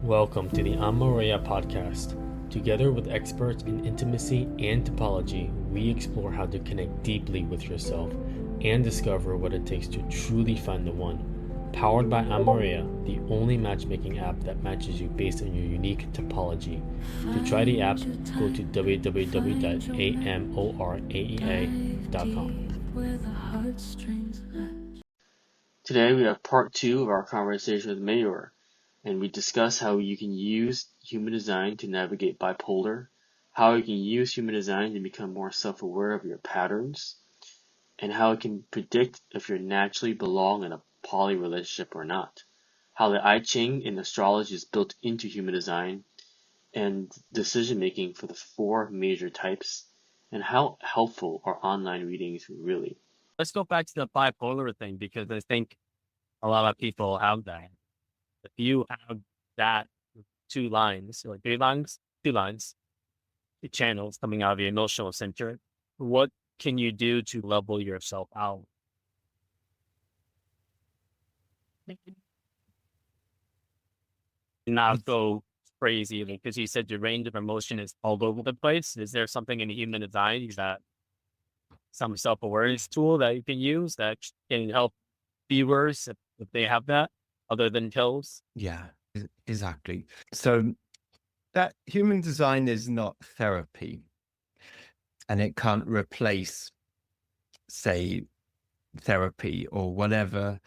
Welcome to the Amoraea Podcast. Together with experts in intimacy and topology, we explore how to connect deeply with yourself and discover what it takes to truly find the one. Powered by Amoraea, the only matchmaking app that matches you based on your unique topology. To try the app, go to www.amoraea.com. Today we have part 2 of our conversation with Mayor, and we discuss how you can use human design to navigate bipolar, how you can use human design to become more self-aware of your patterns, and how it can predict if you naturally belong in a poly relationship or not, how the I Ching and astrology is built into human design, and decision-making for the 4 major types, and how helpful are online readings really. Let's go back to the bipolar thing, because I think a lot of people have that. If you have that 2 lines, or 3 lines, 2 lines, the channels coming out of your emotional center, what can you do to level yourself out? Not go crazy, because you said your range of emotion is all over the place. Is there something in human design that some self-awareness tool that you can use that can help viewers if they have that, other than pills? Yeah, exactly. So that human design is not therapy, and it can't replace, say, therapy or whatever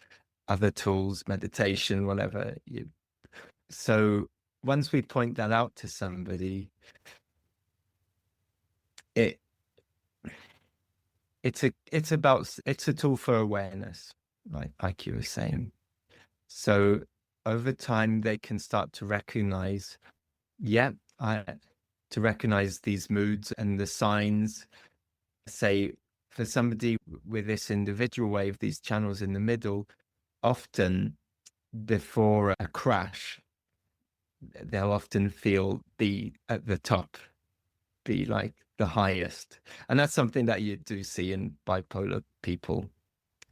other tools, meditation, whatever. So once we point that out to somebody, it's a tool for awareness, like you were saying. So over time, they can start to recognize, to recognize these moods and the signs. Say, for somebody with this individual wave, these channels in the middle, often before a crash, they'll often feel be at the top, be like the highest. And that's something that you do see in bipolar people.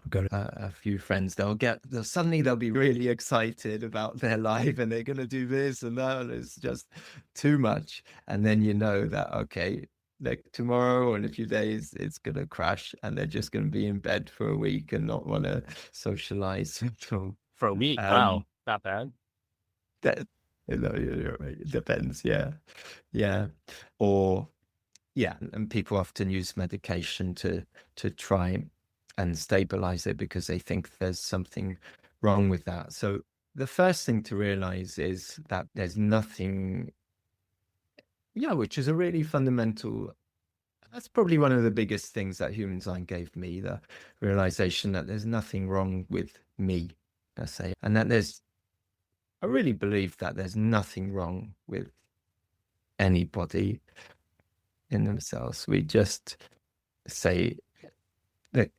I've got a few friends, they'll be really excited about their life, and they're going to do this and that, and it's just too much. And then you know that, okay, like tomorrow or in a few days, it's going to crash, and they're just going to be in bed for a week and not want to socialize. For a week? Wow, not bad. That, it depends. Yeah. Or, and people often use medication to try and stabilize it because they think there's something wrong with that. So the first thing to realize is that there's nothing, which is a really fundamental, that's probably one of the biggest things that human design gave me, the realization that there's nothing wrong with me, I say, and that I really believe that there's nothing wrong with anybody in themselves. We just say that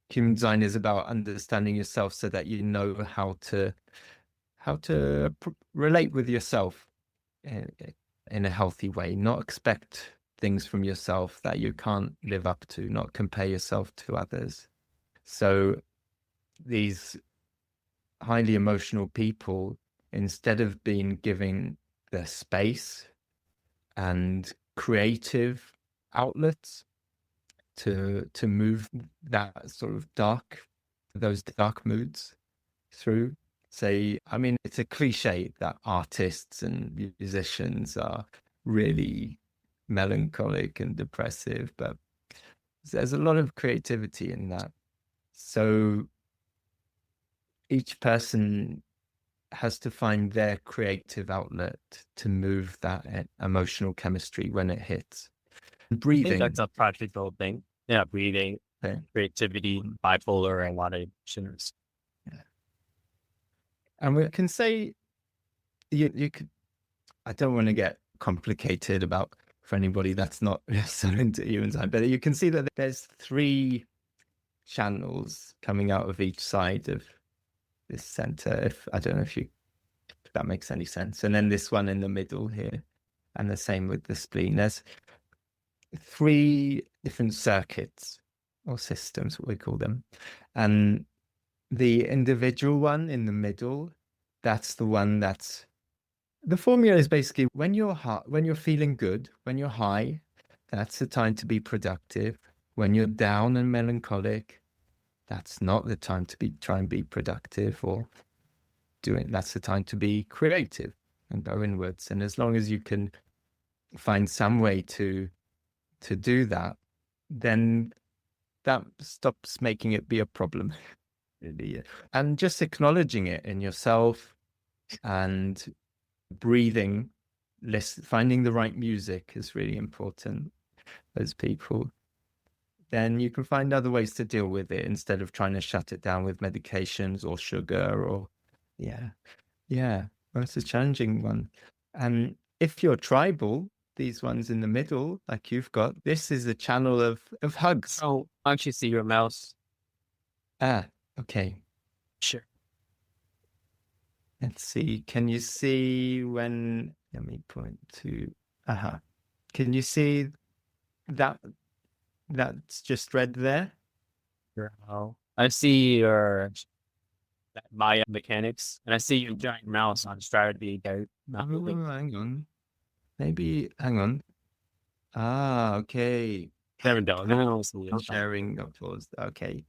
human design is about understanding yourself so that you know how to relate with yourself in a healthy way, not expect things from yourself that you can't live up to, not compare yourself to others. So these highly emotional people, instead of being given the space and creative outlets to move that sort of those dark moods through. Say, I mean, it's a cliche that artists and musicians are really melancholic and depressive, but there's a lot of creativity in that. So each person has to find their creative outlet to move that emotional chemistry when it hits. Breathing. I think that's a practical thing. Yeah, breathing, creativity, bipolar, and a lot of emotions. Yeah. And we can say, you could, I don't want to get complicated for anybody that's not so into human design, but you can see that there's 3 channels coming out of each side of this center. I don't know if that makes any sense. And then this one in the middle here, and the same with the spleen. There's 3 different circuits or systems, what we call them. And the individual one in the middle, that's the one that's The formula is basically when you're high, when you're feeling good, when you're high, that's the time to be productive. When you're down and melancholic, that's not the time to be try and be productive or doing. That's the time to be creative and go inwards. And as long as you can find some way to do that, then that stops making it be a problem. Really. And just acknowledging it in yourself and breathing, finding the right music is really important as people. Then you can find other ways to deal with it instead of trying to shut it down with medications or sugar or yeah. Well, it's a challenging one. And if you're tribal, these ones in the middle, like you've got, this is a channel of hugs. Oh, I actually see your mouse. Ah, okay. Sure. Let's see. Can you see when? Let me point to. Can you see that? That's just red there. I see your Maya mechanics, and I see your giant mouse on strategy. Hang on. Maybe hang on. Ah, okay. There we go. Now I see it. Sharing applause. Okay.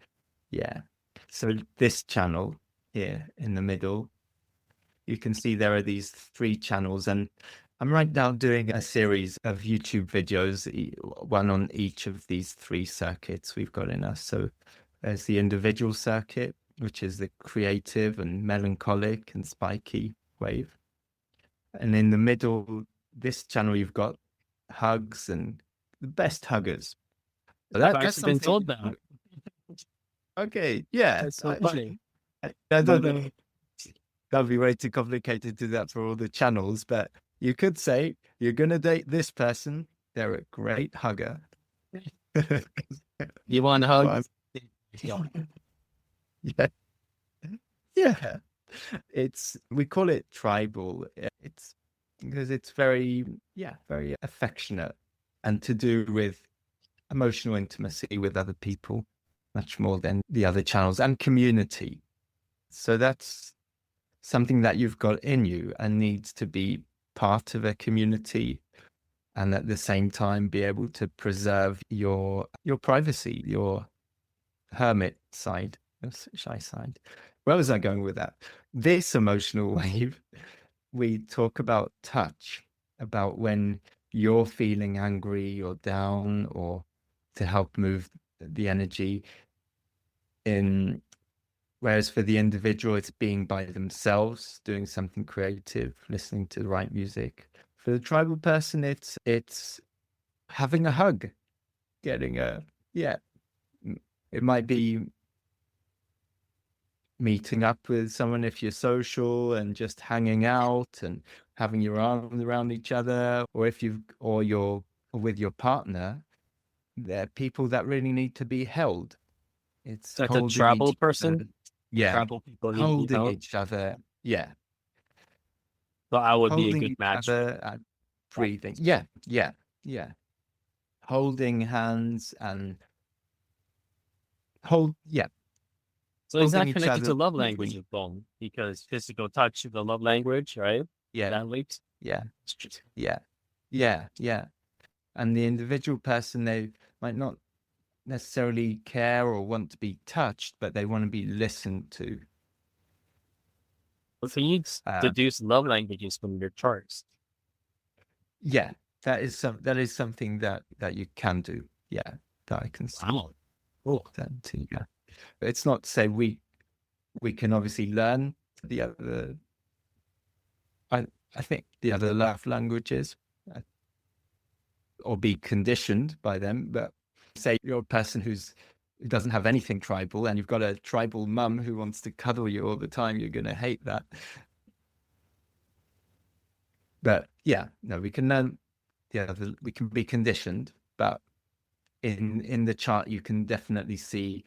Yeah. So this channel here in the middle, you can see there are these 3 channels, and I'm right now doing a series of YouTube videos, one on each of these 3 circuits we've got in us. So there's the individual circuit, which is the creative and melancholic and spiky wave. And in the middle, this channel, you've got hugs and the best huggers. I've actually been told that. Okay, yeah. That's so funny. That'd be way too complicated to do that for all the channels, but you could say you're going to date this person. They're a great hugger. You want to hug? Yeah. Yeah. We call it tribal. It's because it's very affectionate and to do with emotional intimacy with other people, much more than the other channels, and community. So that's something that you've got in you and needs to be part of a community, and at the same time be able to preserve your privacy, your hermit side, shy side. Where was I going with that? This emotional wave, we talk about touch, about when you're feeling angry or down, or to help move the energy in. Whereas for the individual, it's being by themselves, doing something creative, listening to the right music. For the tribal person, it's having a hug, getting it might be meeting up with someone if you're social and just hanging out and having your arms around each other, or you're with your partner, they're people that really need to be held. It's like a tribal person. Yeah, tribal people holding each other. Yeah, so I would holding be a good match. Breathing. Yeah. Holding hands and yeah. So is that connected to love language as well? Because physical touch is the love language, right? Yeah. That leads. Yeah. And the individual person, they might not necessarily care or want to be touched, but they want to be listened to. So you deduce love languages from your charts. Yeah, that is something that you can do. Yeah, that I can see. Wow. Cool. That too, yeah. But it's not to say we can obviously learn the other. I think the other love languages, or be conditioned by them. But say you're a person who doesn't have anything tribal, and you've got a tribal mum who wants to cuddle you all the time, you're going to hate that. But yeah, no, we can learn. Yeah, we can be conditioned, but in the chart you can definitely see,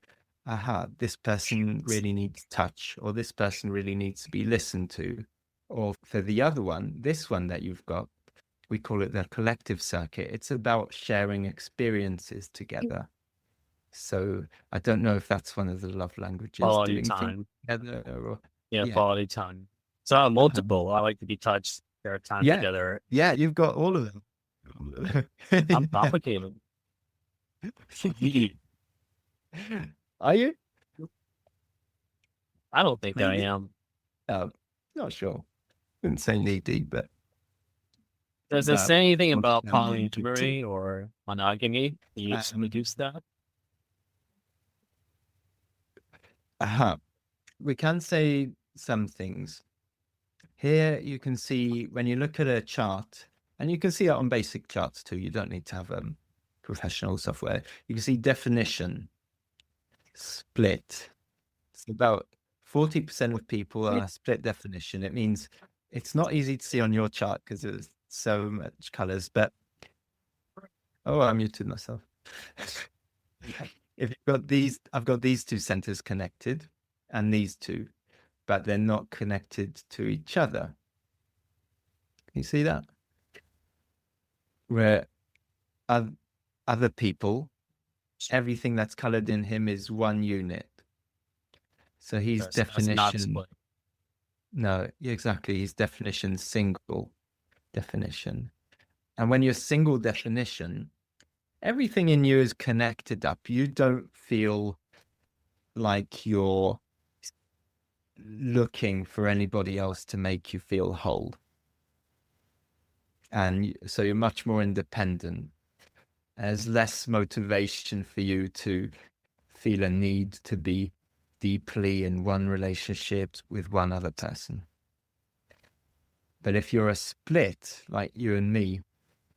this person really needs touch, or this person really needs to be listened to. Or for the other one, this one that you've got, we call it the collective circuit. It's about sharing experiences together. So I don't know if that's one of the love languages. Quality time. Together, quality time. So I have multiple. I like to be touched. Their time Yeah. together. Yeah, you've got all of them. I'm complicated. Are you? I don't think that I Maybe. am. Not sure. Wouldn't say needy, but Does it say anything about um, polyamory or monogamy? Can you introduce that? we can say some things. Here you can see when you look at a chart, and you can see it on basic charts too. You don't need to have professional software. You can see definition, split. It's about 40% of people are split definition. It means it's not easy to see on your chart because there's so much colors, but I muted myself. If you've got these, I've got these two centers connected and these two, but they're not connected to each other. Can you see that? Where other people, everything that's colored in him is one unit. So he's definition. No, exactly. He's definition single definition. And when you're single definition, everything in you is connected up. You don't feel like you're looking for anybody else to make you feel whole. And so you're much more independent. There's less motivation for you to feel a need to be deeply in one relationship with one other person. But if you're a split, like you and me,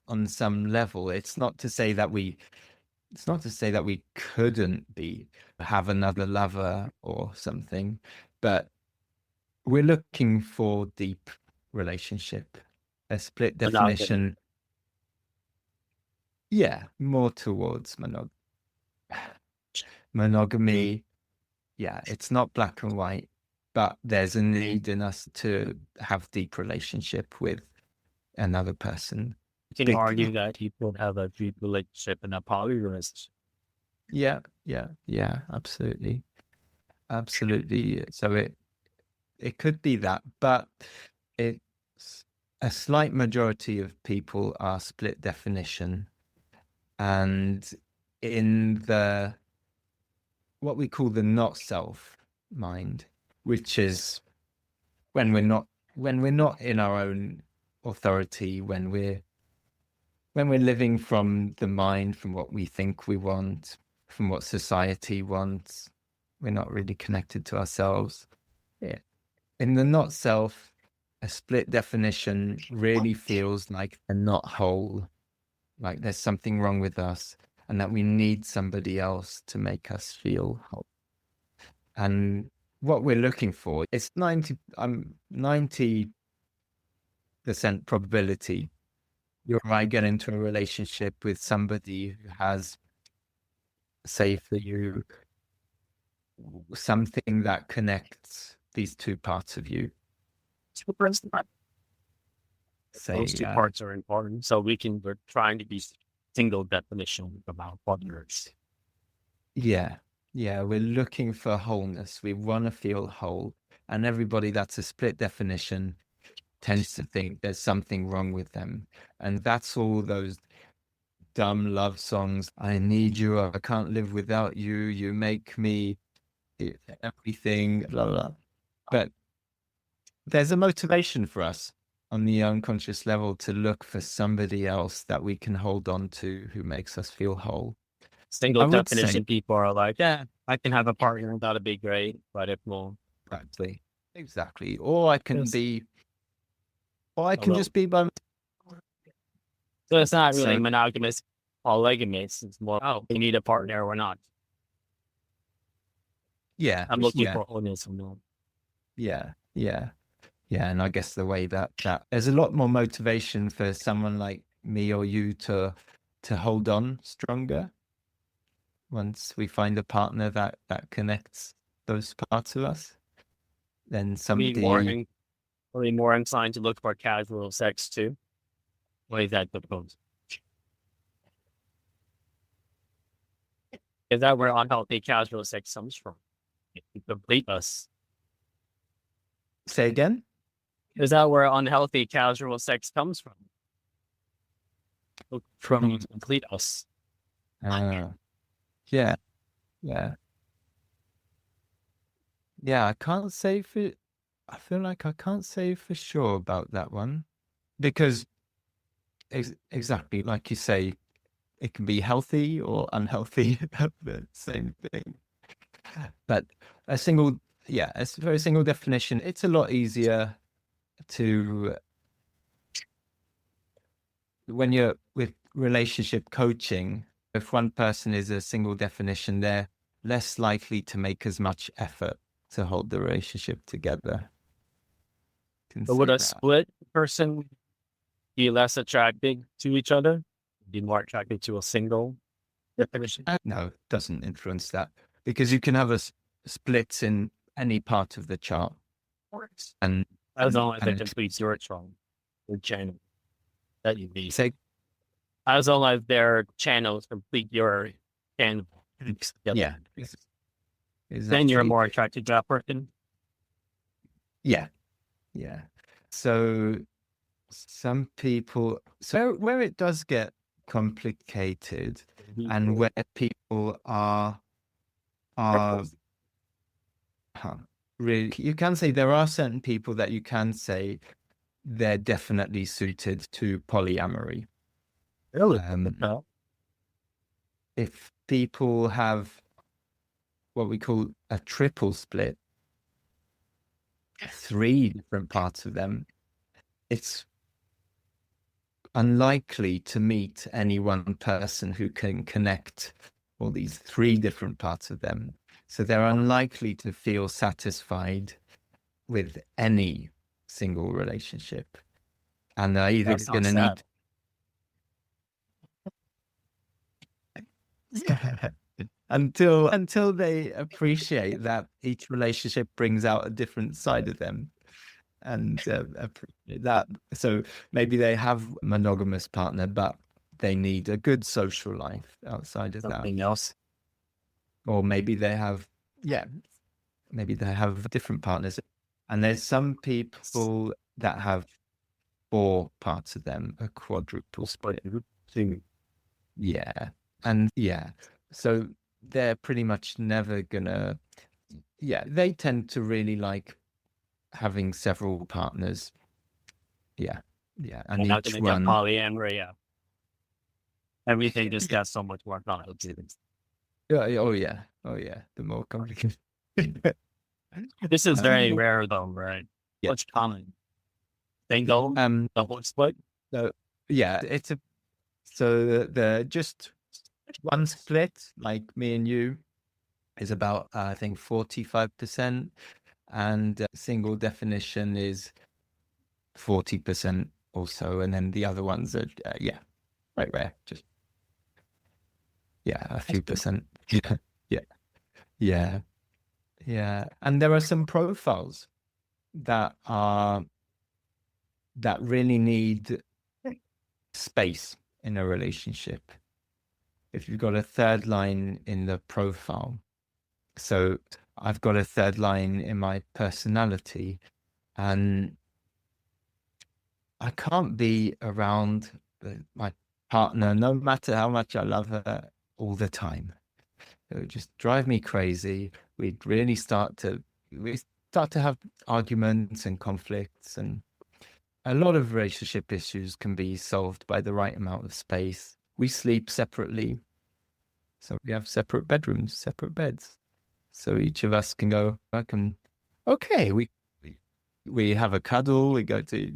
on some level, it's not to say that we couldn't have another lover or something, but we're looking for deep relationship. A split definition. Yeah, more towards monogamy. Yeah, it's not black and white, but there's a need in us to have deep relationship with another person. Can you argue that you don't have a deep relationship in a polyamorous? Yeah, absolutely. So it could be that, but it's a slight majority of people are split definition, and in the what we call the not self mind, which is when we're not in our own authority, when we're living from the mind, from what we think we want, from what society wants, we're not really connected to ourselves. Yeah. In the not self, a split definition really feels like they're not whole, like there's something wrong with us, and that we need somebody else to make us feel whole. And what we're looking for is 90% probability you might get into a relationship with somebody who has, say for you, something that connects these two parts of you. Those two parts are important. So we're trying to be single definition about partners. Yeah, we're looking for wholeness. We want to feel whole. And everybody that's a split definition tends to think there's something wrong with them. And that's all those dumb love songs. I need you. I can't live without you. You make me everything, blah, blah. But there's a motivation for us on the unconscious level to look for somebody else that we can hold on to who makes us feel whole. Single definition people are like, yeah, I can have a partner. That'd be great. But if more. Exactly. Or I can be, or I can just be by. So it's not really monogamous, polygamous. It's more, we need a partner or not. Yeah. I'm looking for wholeness. Yeah. And I guess the way that there's a lot more motivation for someone like me or you to hold on stronger once we find a partner that connects those parts of us. Then somebody more inclined to look for casual sex too. What is that proposed? Is that where unhealthy casual sex comes from? It complete us. Say again? Is that where unhealthy casual sex comes from? From complete us. Yeah, yeah, yeah. I can't say for. I feel like I can't say for sure about that one because exactly like you say, it can be healthy or unhealthy, the same thing. But a single, yeah, a very single definition. It's a lot easier to when you're with relationship coaching. If one person is a single definition, they're less likely to make as much effort to hold the relationship together. But would a split person be less attracted to each other? Be more attracted to a single definition? No, it doesn't influence that because you can have a split in any part of the chart. And as long as it completes your channel that you need. Say, as long as their channels complete your channel. Yeah. Then you're more attracted to that person. Yeah. Yeah. So some people, so where it does get complicated and where people are really, you can say there are certain people that you can say they're definitely suited to polyamory. Really? If people have what we call a triple split, 3 different parts of them, it's unlikely to meet any one person who can connect all these 3 different parts of them. So they're unlikely to feel satisfied with any single relationship. And they're either going to need... until they appreciate that each relationship brings out a different side of them. And that, so maybe they have a monogamous partner, but they need a good social life outside of something else. Or maybe they have, maybe they have different partners. And there's some people that have 4 parts of them, a quadruple split. Yeah. And so they're pretty much never gonna, they tend to really like having several partners. Yeah. And each one polyamory. Everything just got so much more complicated. Oh yeah. The more complicated. This is very rare though, right? Yeah. What's common? Single, double split? So it's the just one split, like me and you, is about I think 45%, and single definition is 40% also, and then the other ones are right rare, just a few percent. Yeah. And there are some profiles that really need space in a relationship. If you've got a 3rd line in the profile, so I've got a 3rd line in my personality, and I can't be around my partner, no matter how much I love her, all the time. It would just drive me crazy. We'd really start to have arguments and conflicts, and a lot of relationship issues can be solved by the right amount of space. We sleep separately, so we have separate bedrooms, separate beds. So each of us can go, okay, we have a cuddle, we go to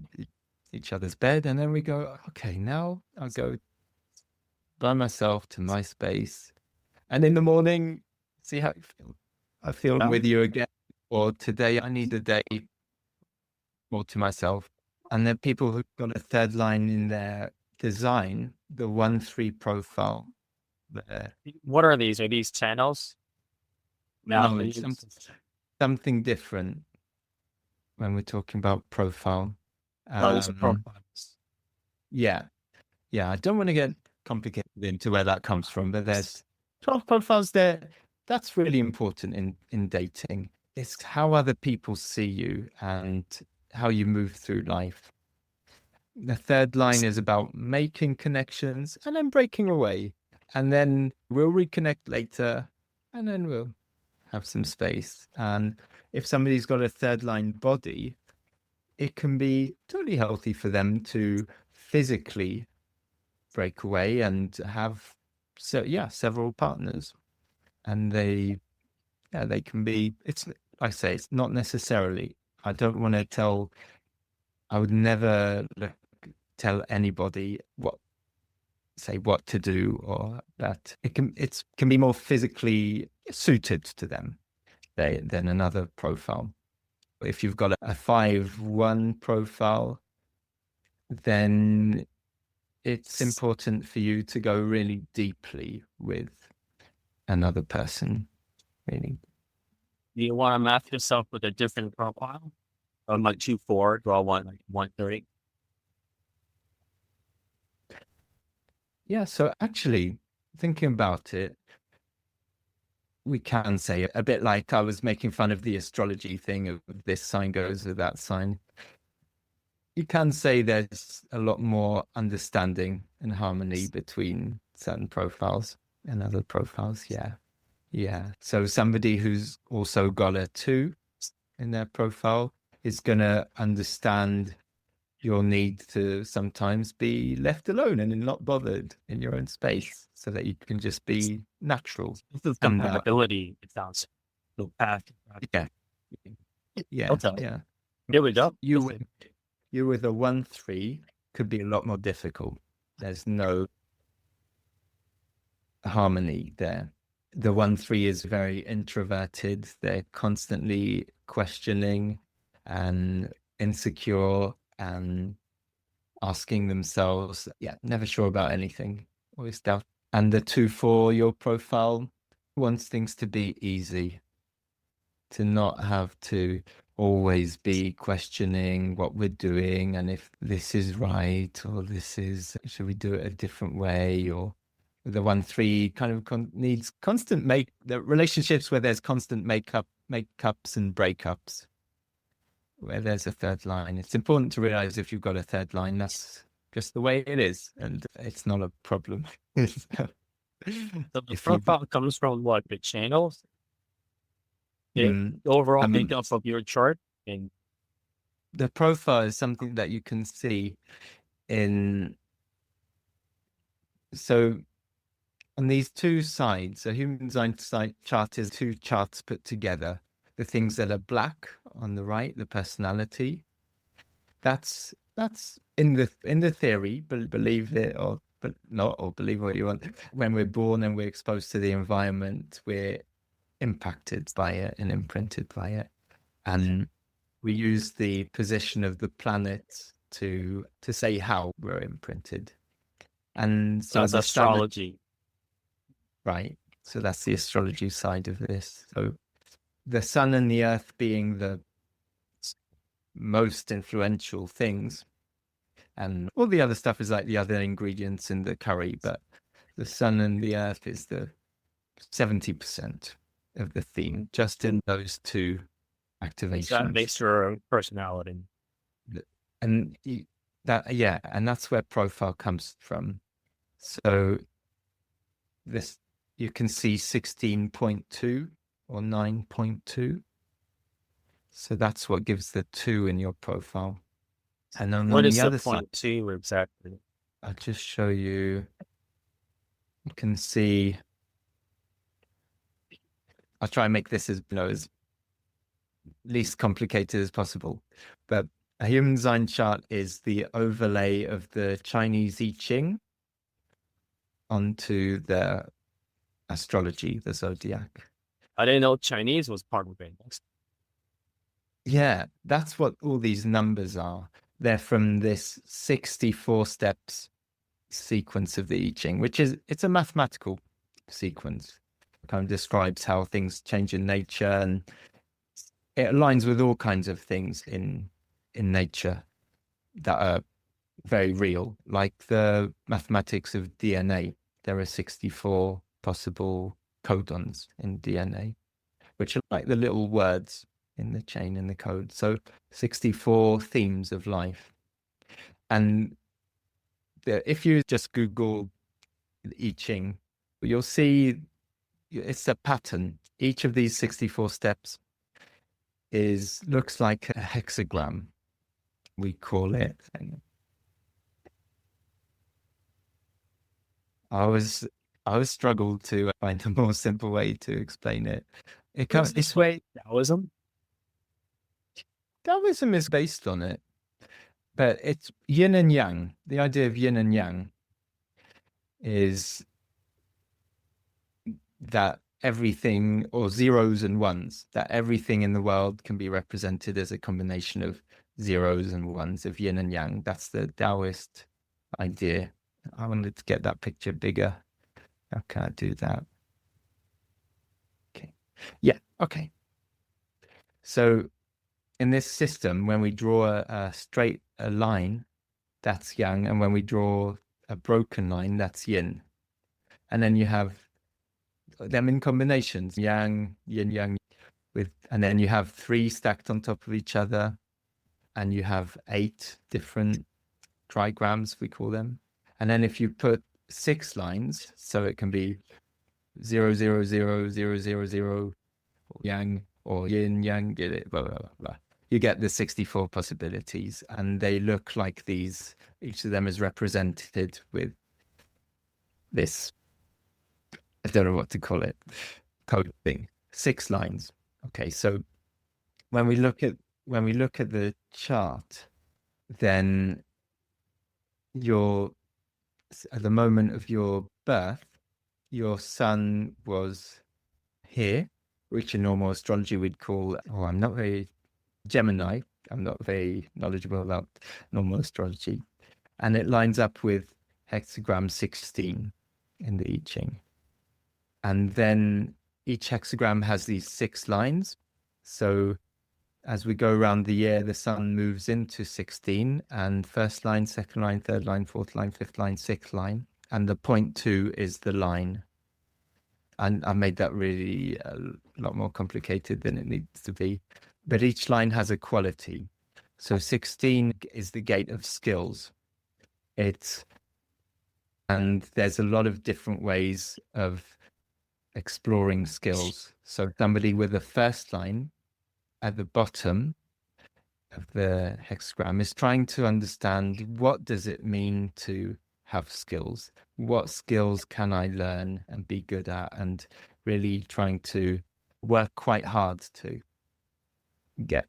each other's bed, and then we go, okay, now I'll go by myself to my space. And in the morning, see how you feel. I feel with you again. Or today I need a day more to myself. And then people who've got a 3rd line in their design, the 1-3 profile there. What are these? Are these channels? No, it's something different when we're talking about profile. Profiles. Yeah. I don't want to get complicated into where that comes from, but there's 12 profiles there. That's really important in dating. It's how other people see you, and how you move through life. The third line is about making connections and then breaking away. And then we'll reconnect later, and then we'll have some space. And if somebody's got a third line body, it can be totally healthy for them to physically break away and have several partners. And they can be, it's, I say, it's not necessarily, I don't want to tell, I would never tell anybody what to do, or that it can be more physically suited to them than another profile. If you've got a 5-1 profile, then it's important for you to go really deeply with another person, really. Do you want to map yourself with a different profile? Like 2-4, do I want like 1-3? Yeah, so actually, thinking about it, we can say a bit like I was making fun of the astrology thing of this sign goes with that sign. You can say there's a lot more understanding and harmony between certain profiles and other profiles. Yeah. So somebody who's also got a 2 in their profile is going to understand your need to sometimes be left alone and not bothered in your own space, so that you can just be natural. This is compatibility, it sounds. The path. Yeah. Okay. Yeah. Here we go. You with a 1-3 could be a lot more difficult. There's no harmony there. The 1-3 is very introverted. They're constantly questioning and insecure and asking themselves, never sure about anything, always doubt. And the 2-4, your profile wants things to be easy, to not have to always be questioning what we're doing and if this is right or should we do it a different way. Or the 1-3 kind of needs constant the relationships where there's constant makeups and breakups. Where there's a third line, it's important to realize if you've got a third line, that's just the way it is, and it's not a problem. So the profile comes from what, the channels? The overall makeup of your chart? And the profile is something that you can see so on these 2 sides, a human design chart is 2 charts put together. The things that are black on the right, the personality, that's in the theory, believe it or not, or believe what you want. When we're born and we're exposed to the environment, we're impacted by it and imprinted by it, and we use the position of the planet to say how we're imprinted. And so that's astrology, right? So that's the astrology side of this. So the sun and the earth being the most influential things, and all the other stuff is like the other ingredients in the curry, but the sun and the earth is the 70% of the theme, just in those 2 activations. That makes your personality. And and that's where profile comes from. So this, you can see 16.2 or 9.2. So that's what gives the 2 in your profile. And then what on is the other point side, 2 exactly? I'll just show you. You can see. I'll try and make this as least complicated as possible. But a human design chart is the overlay of the Chinese I Ching onto the astrology, the zodiac. I didn't know Chinese was part of it. Yeah, that's what all these numbers are. They're from this 64 steps sequence of the I Ching, which it's a mathematical sequence. It kind of describes how things change in nature, and it aligns with all kinds of things in nature that are very real, like the mathematics of DNA. There are 64 possible codons in DNA, which are like the little words in the chain, in the code. So 64 themes of life. And if you just Google I Ching, you'll see it's a pattern. Each of these 64 steps looks like a hexagram, we call it. I always struggled to find a more simple way to explain it. It comes this way. Taoism? Taoism is based on it, but it's yin and yang. The idea of yin and yang is that everything, or zeros and ones, that everything in the world can be represented as a combination of zeros and ones, of yin and yang. That's the Taoist idea. I wanted to get that picture bigger. How can I do that? Okay. Yeah, okay. So in this system, when we draw a straight line, that's yang, and when we draw a broken line, that's yin. And then you have them in combinations, yang, yin, yang, and then you have 3 stacked on top of each other, and you have 8 different trigrams, we call them. And then if you put 6 lines, so it can be 0, 0, 0, 0, 0, 0, yang, or yin, yang, get it, blah, blah, blah, blah. You get the 64 possibilities, and they look like these. Each of them is represented with this, I don't know what to call it, code thing. 6 lines. Okay, so when we look at the chart, then at the moment of your birth, your sun was here, which in normal astrology we'd call, I'm not very Gemini. I'm not very knowledgeable about normal astrology. And it lines up with hexagram 16 in the I Ching. And then each hexagram has these 6 lines. So as we go around the year, the sun moves into 16, and first line, second line, third line, fourth line, fifth line, sixth line. And the point 2 is the line. And I made that really a lot more complicated than it needs to be. But each line has a quality. So 16 is the gate of skills. And there's a lot of different ways of exploring skills. So somebody with the first line at the bottom of the hexagram is trying to understand, what does it mean to have skills? What skills can I learn and be good at? And really trying to work quite hard to get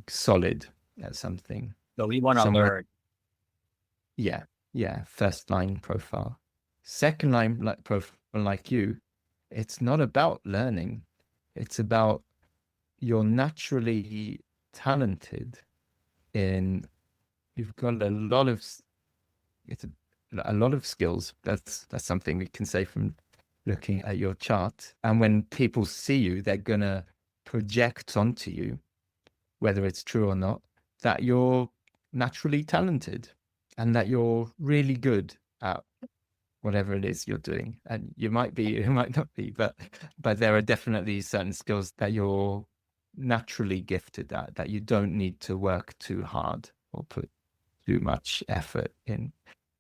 solid at something. So we want to learn. Yeah. First line profile. Second line profile, like you, it's not about learning. It's about you're naturally talented you've got a lot of skills. That's something we can say from looking at your chart. And when people see you, they're gonna project onto you, whether it's true or not, that you're naturally talented and that you're really good at whatever it is you're doing. And you might be, you might not be, but there are definitely certain skills that you're naturally gifted at, that you don't need to work too hard or put too much effort in.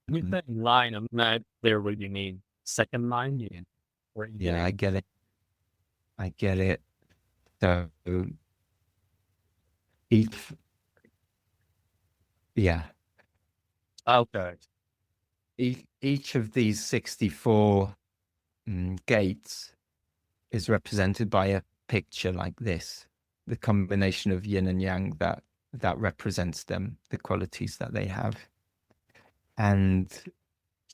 With that line, I'm not clear what you mean. Second line? Yeah, I get it. So Okay. Each of these 64 gates is represented by a picture like this, the combination of yin and yang that represents them, the qualities that they have. And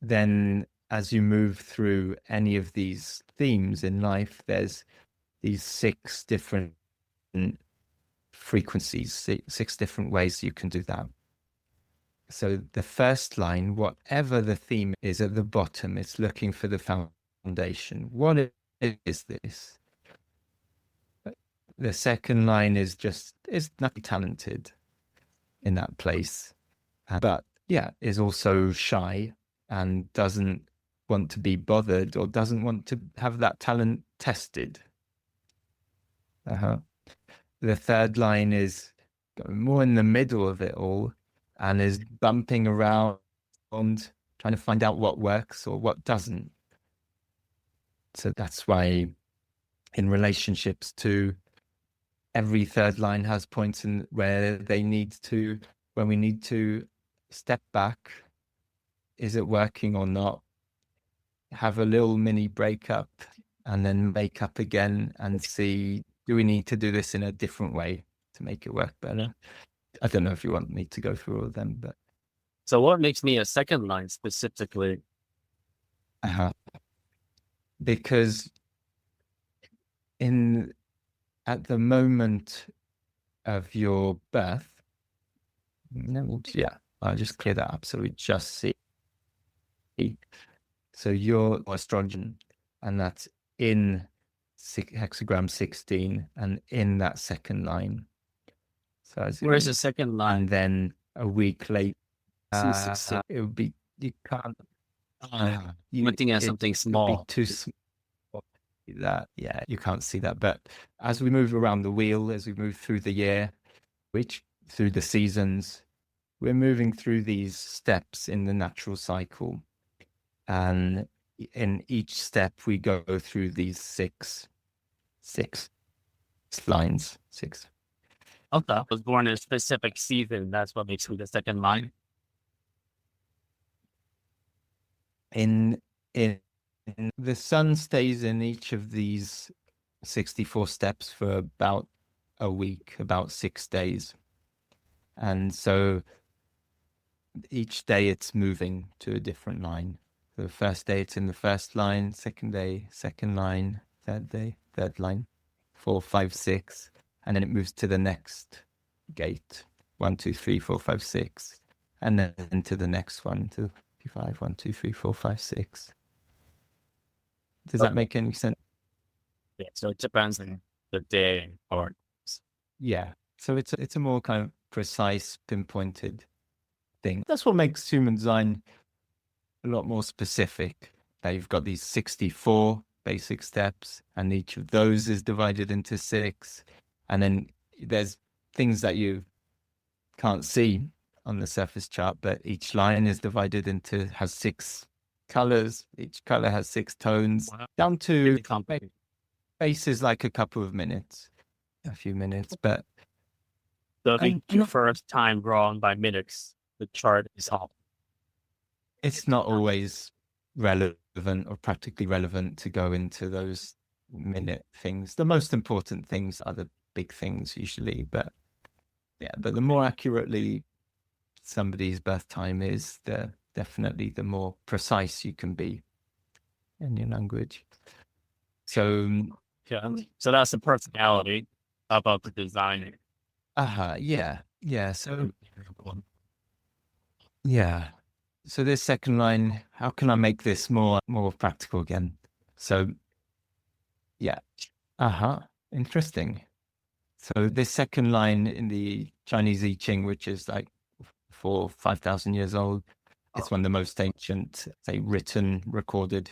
then as you move through any of these themes in life, there's these 6 different frequencies, 6 different ways you can do that. So the first line, whatever the theme is at the bottom, it's looking for the foundation. What is this? The second line is not talented in that place, but is also shy and doesn't want to be bothered or doesn't want to have that talent tested. the third line is more in the middle of it all and is bumping around, trying to find out what works or what doesn't. So that's why in relationships too, every third line has points in where when we need to step back. Is it working or not? Have a little mini breakup and then make up again and see, do we need to do this in a different way to make it work better? I don't know if you want me to go through all of them, but. So what makes me a second line specifically? Because at the moment of your birth, I'll just clear that up so we just see. So your estrogen, and that's in hexagram 16 and in that second line. So where's the second line? And then a week later, it would be, you can't. Looking at something small. It would be too small. You can't see that. But as we move around the wheel, as we move through the year, through the seasons, we're moving through these steps in the natural cycle. And in each step, we go through these six lines. Six. Okay. I was born in a specific season. That's what makes me the second line. In the sun stays in each of these 64 steps for about a week, about 6 days. And so each day it's moving to a different line. The first day it's in the first line, second day, second line, third day, third line, 4, 5, 6. And then it moves to the next gate, 1, 2, 3, 4, 5, 6. And then to the next one, 2, 3, 5, 1, 2, 3, 4, 5, 6. Does that make any sense? Yeah, so it depends on the day or. Yeah, so it's a more kind of precise, pinpointed thing. That's what makes human design a lot more specific. Now you've got these 64 basic steps, and each of those is divided into 6. And then there's things that you can't see on the surface chart, but each line is divided has 6 colors. Each color has 6 tones. Wow. Down to base is like a couple of minutes, a few minutes, but. So if you first time wrong by minutes, the chart is off. It's not always relevant or practically relevant to go into those minute things. The most important things are the big things usually, but the more accurately somebody's birth time is, definitely the more precise you can be in your language. So so that's the personality about the designing. So this second line, how can I make this more practical again? So interesting. So this second line in the Chinese I Ching, which is like 5,000 years old, it's one of the most ancient, written, recorded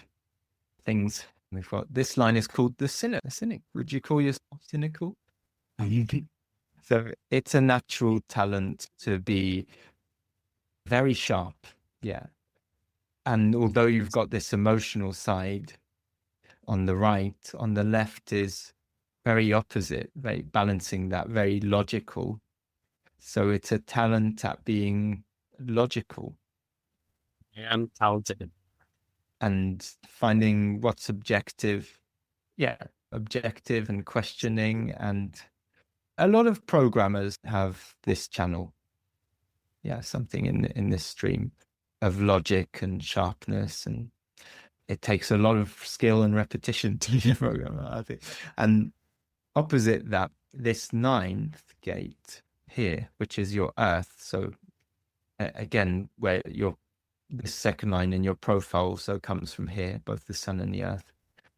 things. We've got this line is called the cynic. Would you call yourself cynical? So it's a natural talent to be very sharp. Yeah. And although you've got this emotional side on the right, on the left is very opposite, very balancing that, very logical. So it's a talent at being logical. And talented. And finding what's objective. Yeah, objective and questioning. And a lot of programmers have this channel. Yeah, something in this stream of logic and sharpness, and it takes a lot of skill and repetition to be a programmer, I think. And opposite that, this 9th gate here, which is your Earth. So again, where this second line in your profile also comes from here, both the Sun and the Earth.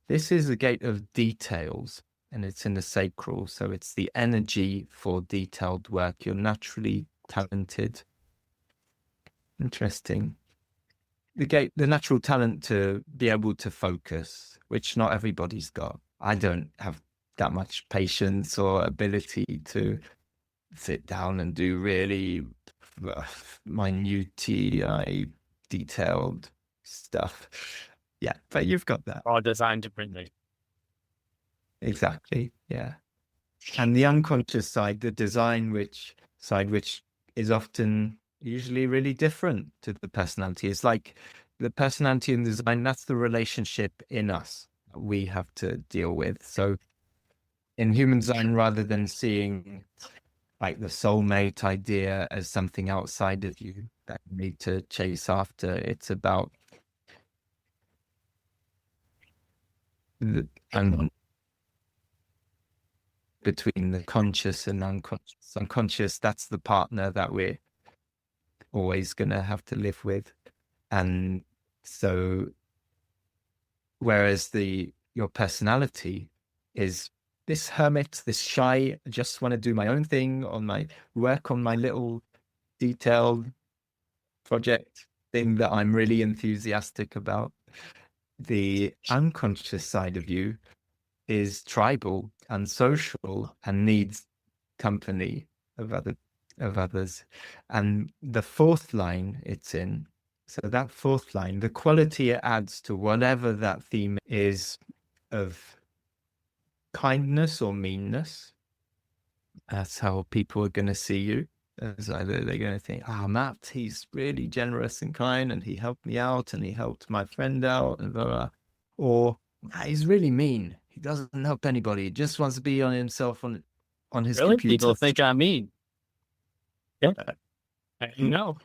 This is a gate of details, and it's in the sacral. So it's the energy for detailed work. You're naturally talented. Interesting. The natural talent to be able to focus, which not everybody's got. I don't have that much patience or ability to sit down and do really minutiae detailed stuff. Yeah, but you've got that. All designed differently. Exactly. Yeah. And the unconscious side, the design which is often usually really different to the personality. It's like the personality and design, that's the relationship in us we have to deal with. So in human design, rather than seeing like the soulmate idea as something outside of you that you need to chase after, it's about between the conscious and unconscious. Unconscious, that's the partner that we're always going to have to live with. And so, whereas your personality is this hermit, this shy, I just want to do my own thing on my work on my little detailed project thing that I'm really enthusiastic about. The unconscious side of you is tribal and social and needs company of others. And the fourth line it's in, so that fourth line, the quality it adds to whatever that theme is of kindness or meanness. That's how people are going to see you. As either they're going to think, Matt, he's really generous and kind, and he helped me out, and he helped my friend out, and blah, blah. Or he's really mean. He doesn't help anybody. He just wants to be on himself on his computer. People think I'm mean. Yeah, no.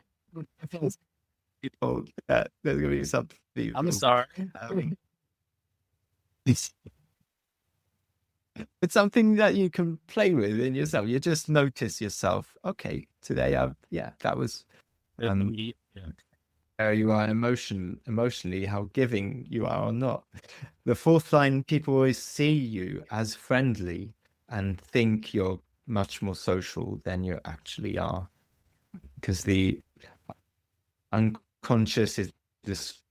People, there's going to be something. I'm sorry. It's something that you can play with in yourself. You just notice yourself. Okay, today that was where you are emotionally, how giving you are or not. The fourth line, people always see you as friendly and think you're much more social than you actually are, because the unconscious is this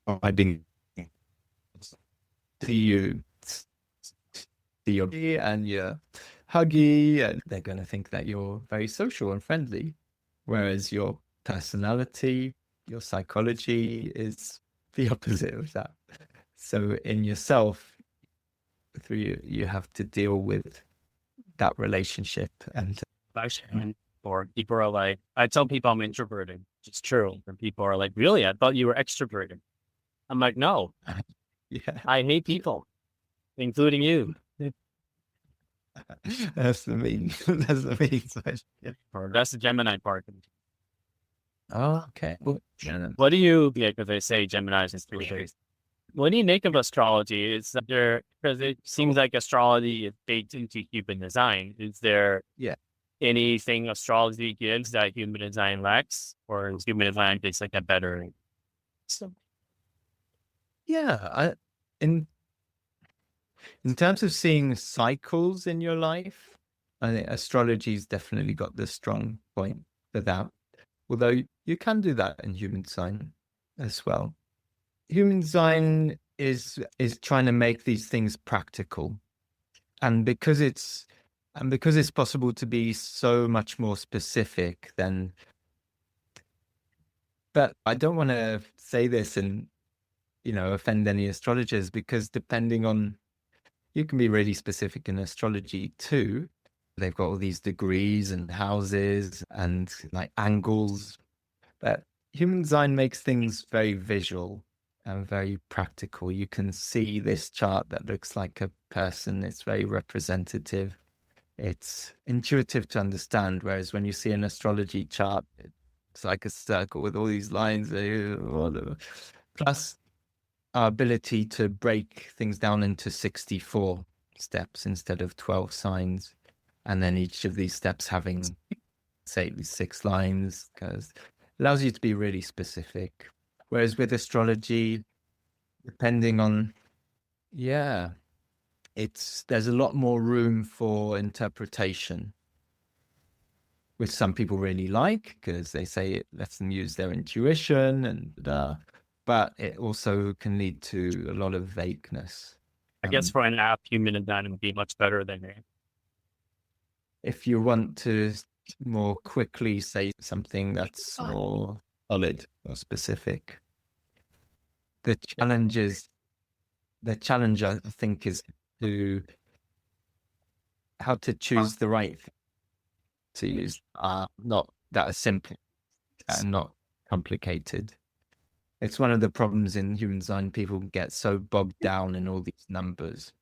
vibing to you. And you're huggy, and they're going to think that you're very social and friendly, whereas your personality, your psychology is the opposite of that. So in yourself, you have to deal with that relationship. And or people are like, I tell people I'm introverted, which is true, and people are like, really? I thought you were extroverted. I'm like, no. Yeah, I hate people, including you. That's the mean side. Yeah. That's the Gemini part. Oh, okay. What do you, because they say Gemini's is 3 days. What do you make of astrology? Is there, because it seems like astrology is baked into human design. Is there anything astrology gives that human design lacks, or is human design just like a better? Yeah, in terms of seeing cycles in your life, I think astrology's definitely got the strong point for that. Although you can do that in human design as well. Human design is trying to make these things practical, and because it's possible to be so much more specific than. But I don't want to say this and offend any astrologers, because depending on, you can be really specific in astrology too. They've got all these degrees and houses and like angles, but human design makes things very visual and very practical. You can see this chart that looks like a person. It's very representative. It's intuitive to understand. Whereas when you see an astrology chart, it's like a circle with all these lines. Plus, our ability to break things down into 64 steps instead of 12 signs, and then each of these steps having, say, 6 lines, because it allows you to be really specific. Whereas with astrology, depending on, there's a lot more room for interpretation, which some people really like, because they say it lets them use their intuition, and but it also can lead to a lot of vagueness. I guess for an app, human design would be much better than it. If you want to more quickly say something that's more solid or specific, the challenge, I think, is how to choose the right thing to use. Not that simple and not complicated. It's one of the problems in human design. People get so bogged down in all these numbers.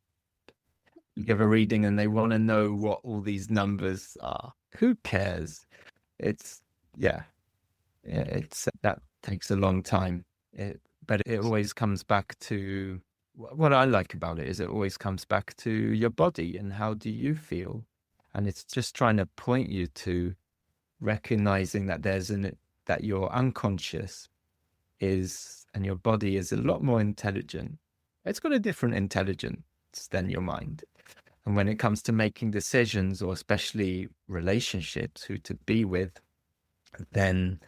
You give a reading and they want to know what all these numbers are. Who cares? It's that takes a long time. But it always comes back to what I like about it is it always comes back to your body and how do you feel? And it's just trying to point you to recognizing that that your unconscious and your body is a lot more intelligent. It's got a different intelligence than your mind. And when it comes to making decisions, or especially relationships, who to be with, then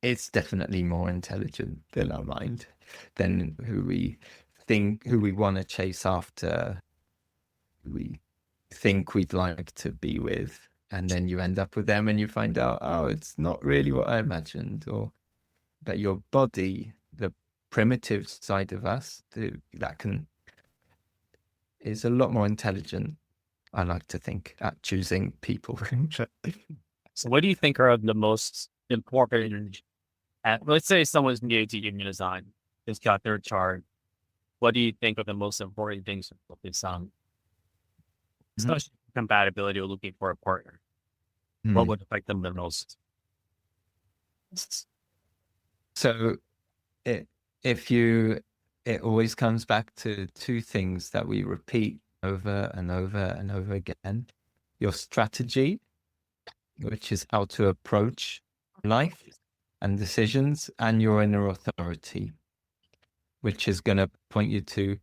it's definitely more intelligent than our mind, than who we want to chase after, who we think we'd like to be with. And then you end up with them and you find out, oh, it's not really what I imagined. Or that your body, the primitive side of us, is a lot more intelligent, I like to think, at choosing people. So what do you think are the most important, let's say someone's new to human design, has got their chart. What do you think are the most important things to focus on? Especially compatibility or looking for a partner. What would affect them the most? So it always comes back to two things that we repeat over and over and over again. Your strategy, which is how to approach life and decisions, and your inner authority, which is going to point you to,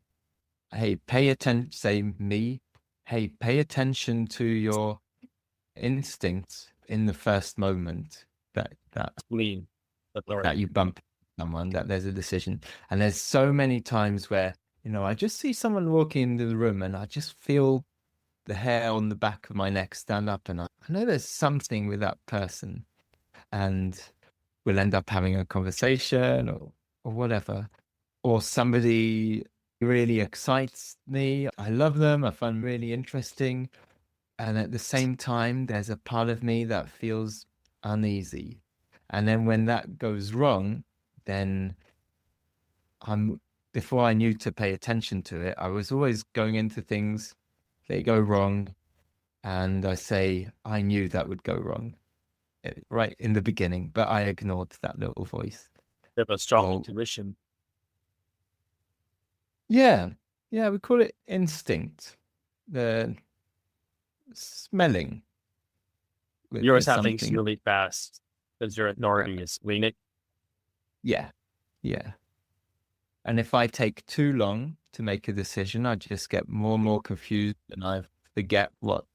hey, pay attention to your instincts in the first moment that you bump someone, that there's a decision. And there's so many times where, I just see someone walking into the room and I just feel the hair on the back of my neck stand up, and I know there's something with that person, and we'll end up having a conversation or whatever. Or somebody really excites me. I love them. I find them really interesting. And at the same time, there's a part of me that feels uneasy. And then when that goes wrong, then before I knew to pay attention to it, I was always going into things, they go wrong. And I say, I knew that would go wrong right in the beginning, but I ignored that little voice. They have a strong intuition. Yeah, we call it instinct. The smelling. Yours happens really fast because your authority is leaning. Yeah. And if I take too long to make a decision, I just get more and more confused, and I forget what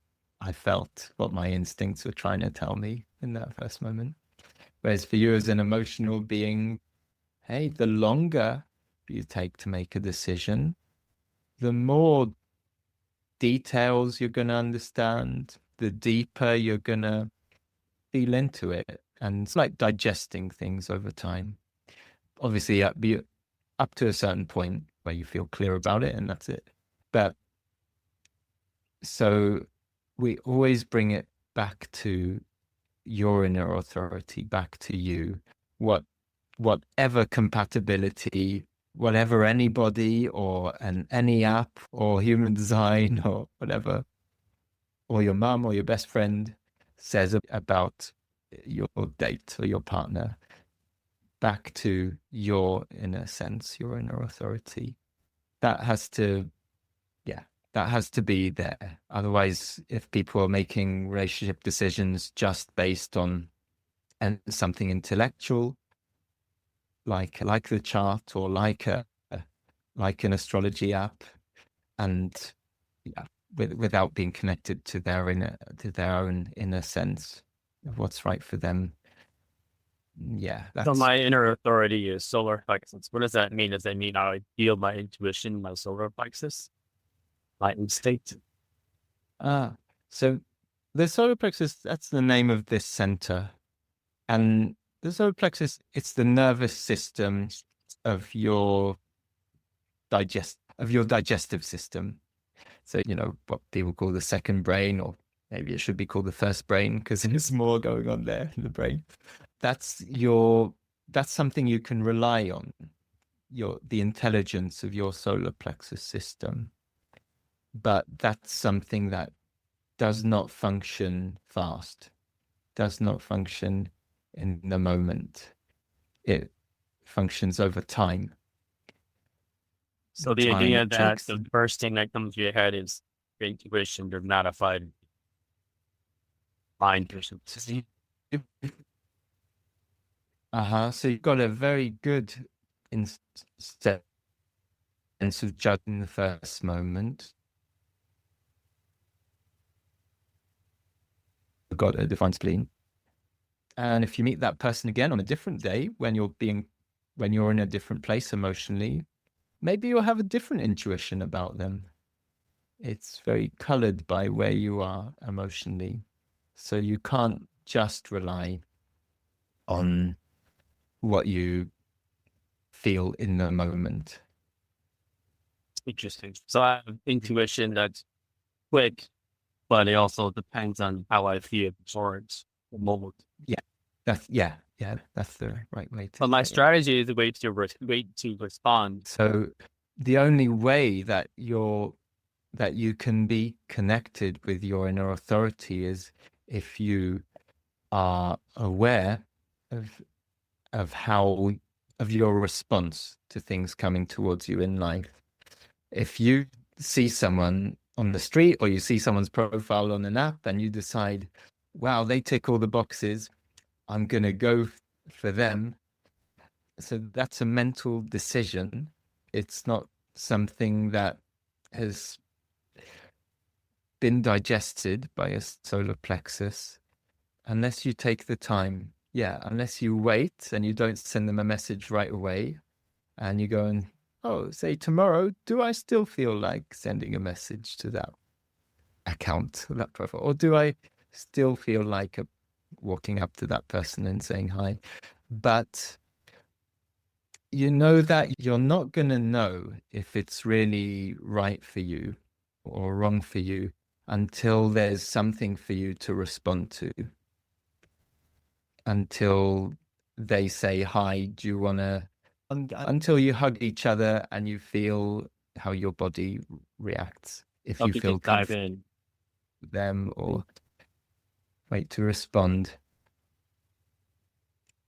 I felt, what my instincts were trying to tell me in that first moment. Whereas for you as an emotional being, hey, the longer you take to make a decision, the more details you're going to understand, the deeper you're going to feel into it. And it's like digesting things over time. Obviously, up to a certain point where you feel clear about it, and that's it. But so we always bring it back to your inner authority, back to you. Whatever compatibility, whatever anybody or any app or human design or whatever, or your mum or your best friend says about your date or your partner, back to your inner sense, your inner authority. That has to be there. Otherwise, if people are making relationship decisions just based on something intellectual, like the chart or like an astrology app, and without being connected to their own inner sense of what's right for them. Yeah. So my inner authority is solar plexus. What does that mean? Does that mean I feel my intuition, my solar plexus? enlightened state. So the solar plexus, that's the name of this center. And the solar plexus, it's the nervous system of your digestive system. So, what people call the second brain, or maybe it should be called the first brain, because there's more going on there in the brain. That's something you can rely on, the intelligence of your solar plexus system. But that's something that does not function fast, does not function in the moment. It functions over time. So the idea that the first thing that comes to your head is your intuition, your modified mind or something. So you've got a very good sense of judging the first moment. You've got a defined spleen. And if you meet that person again on a different day, when you're in a different place emotionally, maybe you'll have a different intuition about them. It's very colored by where you are emotionally. So you can't just rely on what you feel in the moment. Interesting. So I have intuition that's quick, but it also depends on how I feel towards the moment. That's the right way to. But my strategy is the way to respond. So the only way that you can be connected with your inner authority is if you are aware of your response to things coming towards you in life. If you see someone on the street, or you see someone's profile on an app, and you decide, wow, they tick all the boxes, I'm going to go for them. So that's a mental decision. It's not something that has been digested by a solar plexus, unless you take the time. Unless you wait and you don't send them a message right away, and you go and, say tomorrow, do I still feel like sending a message to that account, that profile? Or do I still feel like walking up to that person and saying hi? But you know that you're not going to know if it's really right for you or wrong for you until there's something for you to respond to. Until they say, hi, do you want to... Until you hug each other and you feel how your body reacts. If you feel comfortable with them, or wait to respond.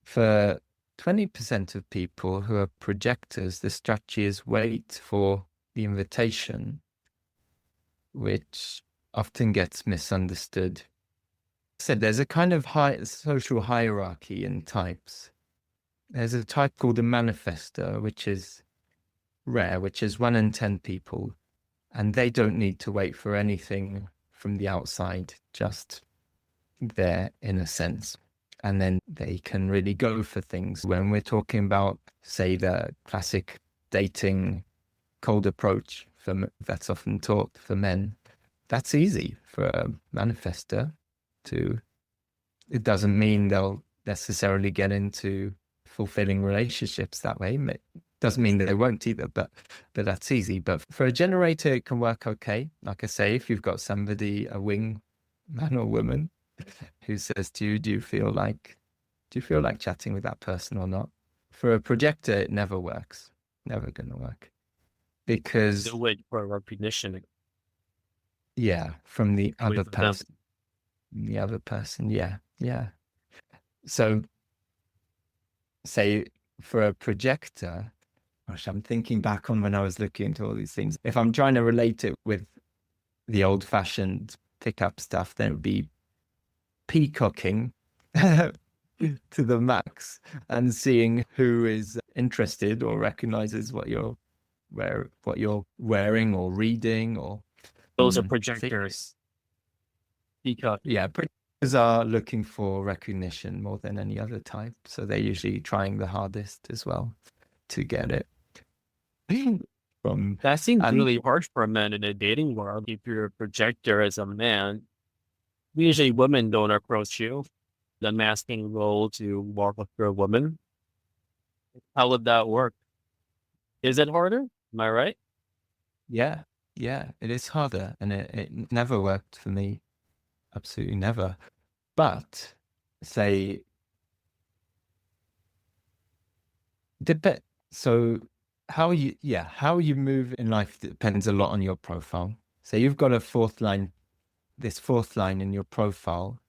For 20% of people who are projectors, the strategy is wait for the invitation, which often gets misunderstood. So there's a kind of social hierarchy in types. There's a type called a manifestor, which is rare, which is 1 in 10 people, and they don't need to wait for anything from the outside, just there in a sense. And then they can really go for things. When we're talking about, say, the classic dating cold approach that's often taught for men, that's easy for a manifestor to. It doesn't mean they'll necessarily get into fulfilling relationships that way. It doesn't mean that they won't either, but that's easy. But for a generator, it can work okay. Like I say, if you've got somebody, a wing man or woman, who says to you, do you feel like chatting with that person or not? For a projector, it never works. Never going to work. Because the wait for recognition. From the other person. The other person, yeah. So, say for a projector, gosh, I'm thinking back on when I was looking into all these things. If I'm trying to relate it with the old-fashioned pickup stuff, then it would be peacocking to the max and seeing who is interested or recognizes what you're wearing or reading, or those are projectors. Peacock. Projectors are looking for recognition more than any other type, so they're usually trying the hardest as well to get it. from. That seems And really harsh for men in the dating world. If you're a projector as a man, usually women don't approach you, the masking role to walk up to a woman. How would that work? Is it harder? Am I right? yeah, it is harder, and it never worked for me. Absolutely never. But say, so how you move in life depends a lot on your profile. So you've got this fourth line in your profile,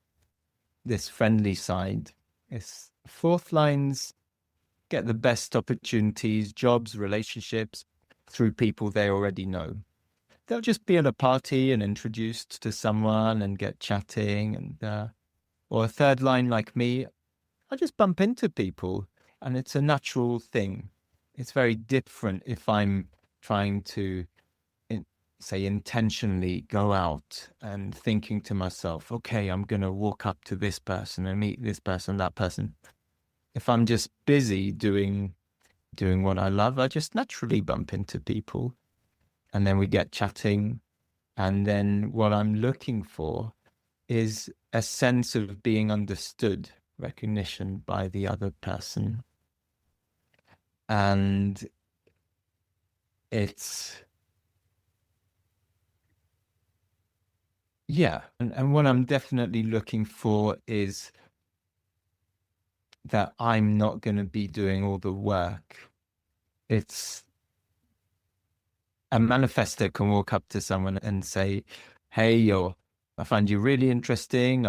this friendly side. It's fourth lines get the best opportunities, jobs, relationships through people they already know. They'll just be at a party and introduced to someone and get chatting, and or a third line like me, I just bump into people, and it's a natural thing. It's very different if I'm trying to, say, intentionally go out and thinking to myself, okay, I'm going to walk up to this person and meet this person, that person. If I'm just busy doing what I love, I just naturally bump into people, and then we get chatting. And then what I'm looking for is a sense of being understood, recognition by the other person. And it's, and what I'm definitely looking for is that I'm not going to be doing all the work. It's a manifestor can walk up to someone and say, hey, I find you really interesting.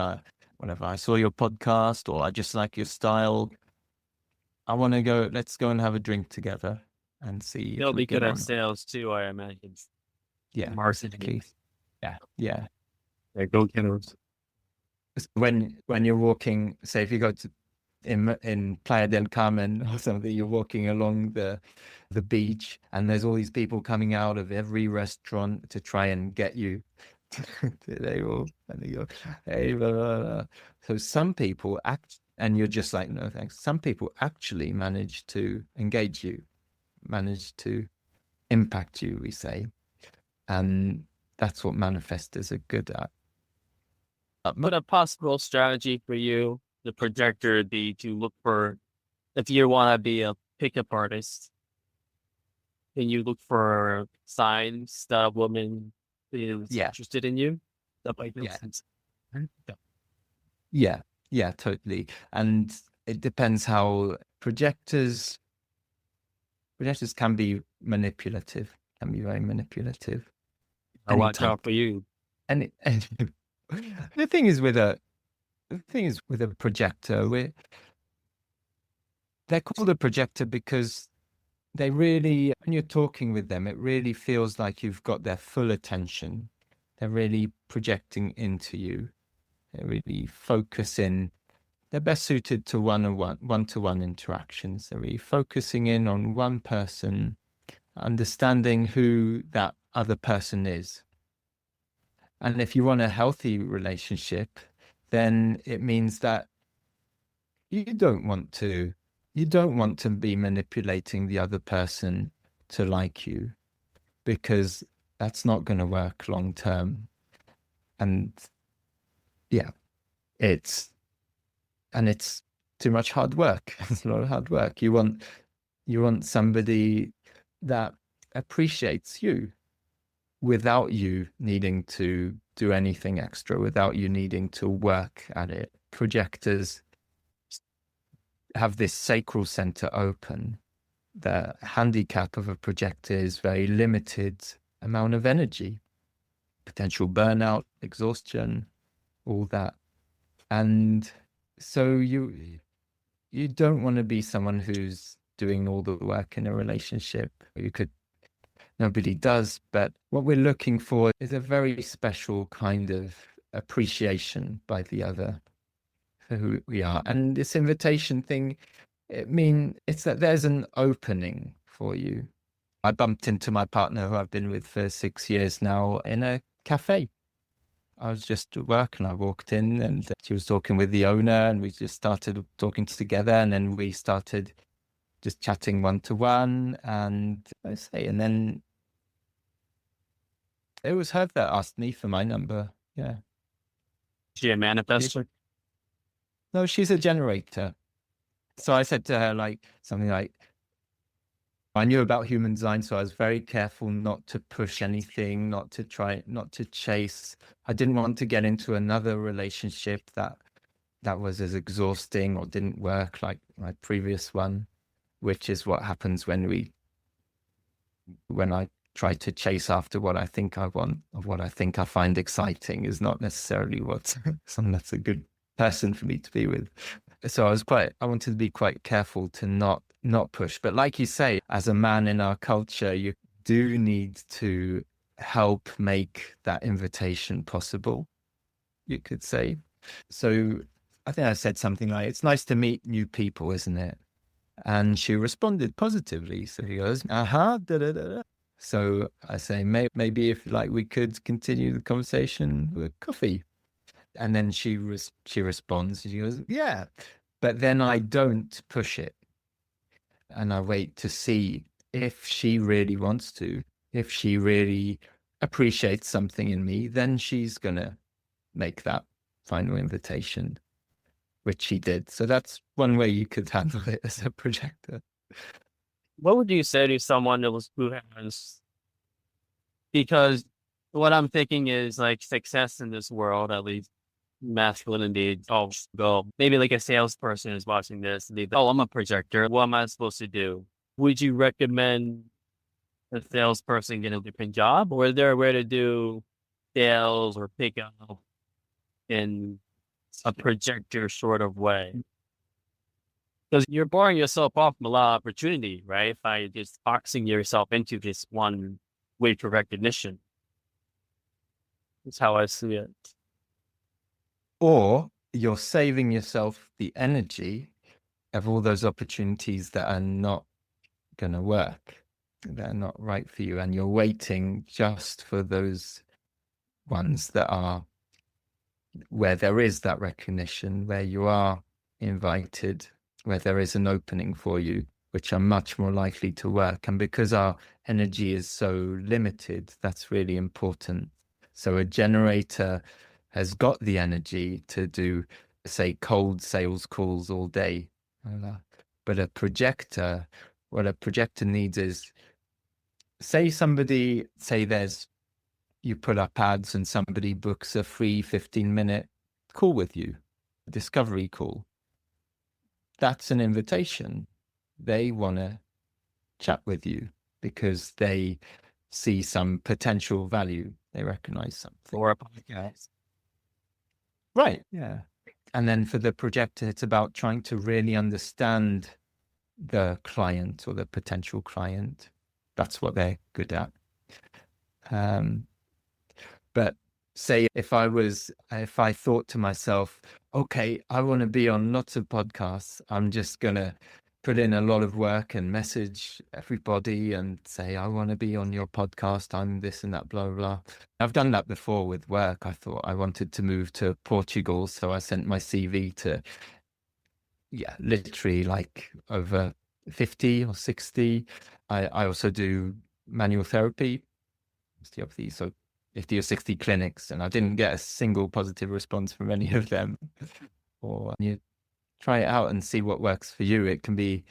Whatever, I saw your podcast, or I just like your style. I want to go, let's go and have a drink together and see. They'll if we be good get at on. sales too, I imagine. Yeah. Marketing. Yeah. Yeah, go kiddos. When you're walking, say if you go to in Playa del Carmen or something, you're walking along the beach, and there's all these people coming out of every restaurant to try and get you. They go, hey, blah, blah, blah. So some people act, and you're just like, no thanks. Some people actually manage to engage you, manage to impact you, we say, and that's what manifestors are good at. But a possible strategy for you, the projector, would be to look for, if you want to be a pickup artist, then you look for signs that a woman is interested in you. That might make sense. Yeah, totally. And it depends how projectors can be manipulative, can be very manipulative. I watch out for you. And the thing is with a projector, they're called a projector because they really, when you're talking with them, it really feels like you've got their full attention. They're really projecting into you. They really focus in. They're best suited to one-to-one interactions. They're really focusing in on one person, understanding who that other person is. And if you want a healthy relationship, then it means that you don't want to be manipulating the other person to like you, because that's not going to work long term. And it's too much hard work. It's a lot of hard work. You want somebody that appreciates you without you needing to do anything extra, without you needing to work at it. Projectors have this sacral center open. The handicap of a projector is very limited amount of energy, potential burnout, exhaustion, all that. And so you don't want to be someone who's doing all the work in a relationship. Nobody does, but what we're looking for is a very special kind of appreciation by the other for who we are. And this invitation thing, it's that there's an opening for you. I bumped into my partner, who I've been with for 6 years now, in a cafe. I was just at work and I walked in, and she was talking with the owner, and we just started talking together, and then we started just chatting one-to-one, and then It was her that asked me for my number. Yeah. She a manifestor? No, she's a generator. So I said to her something like, I knew about human design, so I was very careful not to push anything, not to chase. I didn't want to get into another relationship that was as exhausting or didn't work like my previous one, which is what happens when I try to chase after what I think I want, or what I think I find exciting, is not necessarily what that's a good person for me to be with. So I wanted to be quite careful to not push. But like you say, as a man in our culture, you do need to help make that invitation possible, you could say. So I think I said something like, it's nice to meet new people, isn't it? And she responded positively. So he goes, da da da da. So I say, maybe if we could continue the conversation with coffee. And then she responds, she goes, yeah. But then I don't push it. And I wait to see if she really wants to, if she really appreciates something in me, then she's going to make that final invitation, which she did. So that's one way you could handle it as a projector. What would you say to someone who has, because what I'm thinking is success in this world, at least masculinity, maybe a salesperson is watching this and I'm a projector. What am I supposed to do? Would you recommend a salesperson get a different job, or is there a way to do sales or pick up in a projector sort of way? Because you're barring yourself off from a lot of opportunity, right? By just boxing yourself into this one way for recognition. That's how I see it. Or you're saving yourself the energy of all those opportunities that are not going to work, that are not right for you, and you're waiting just for those ones that are where there is that recognition, where you are invited, where there is an opening for you, which are much more likely to work. And because our energy is so limited, that's really important. So a generator has got the energy to do, say, cold sales calls all day. But a projector, what a projector needs is, say you put up ads and somebody books a free 15-minute call with you, a discovery call. That's an invitation. They want to chat with you because they see some potential value. They recognize something. Or a podcast. Right. Yeah. And then for the projector, it's about trying to really understand the client or the potential client. That's what they're good at. But say if I thought to myself, okay, I want to be on lots of podcasts, I'm just going to put in a lot of work and message everybody and say, I want to be on your podcast, I'm this and that, blah, blah, blah. I've done that before with work. I thought I wanted to move to Portugal, so I sent my CV to, literally over 50 or 60. I also do manual therapy, osteopathy, so 50 or 60 clinics, and I didn't get a single positive response from any of them. Or you try it out and see what works for you. It can be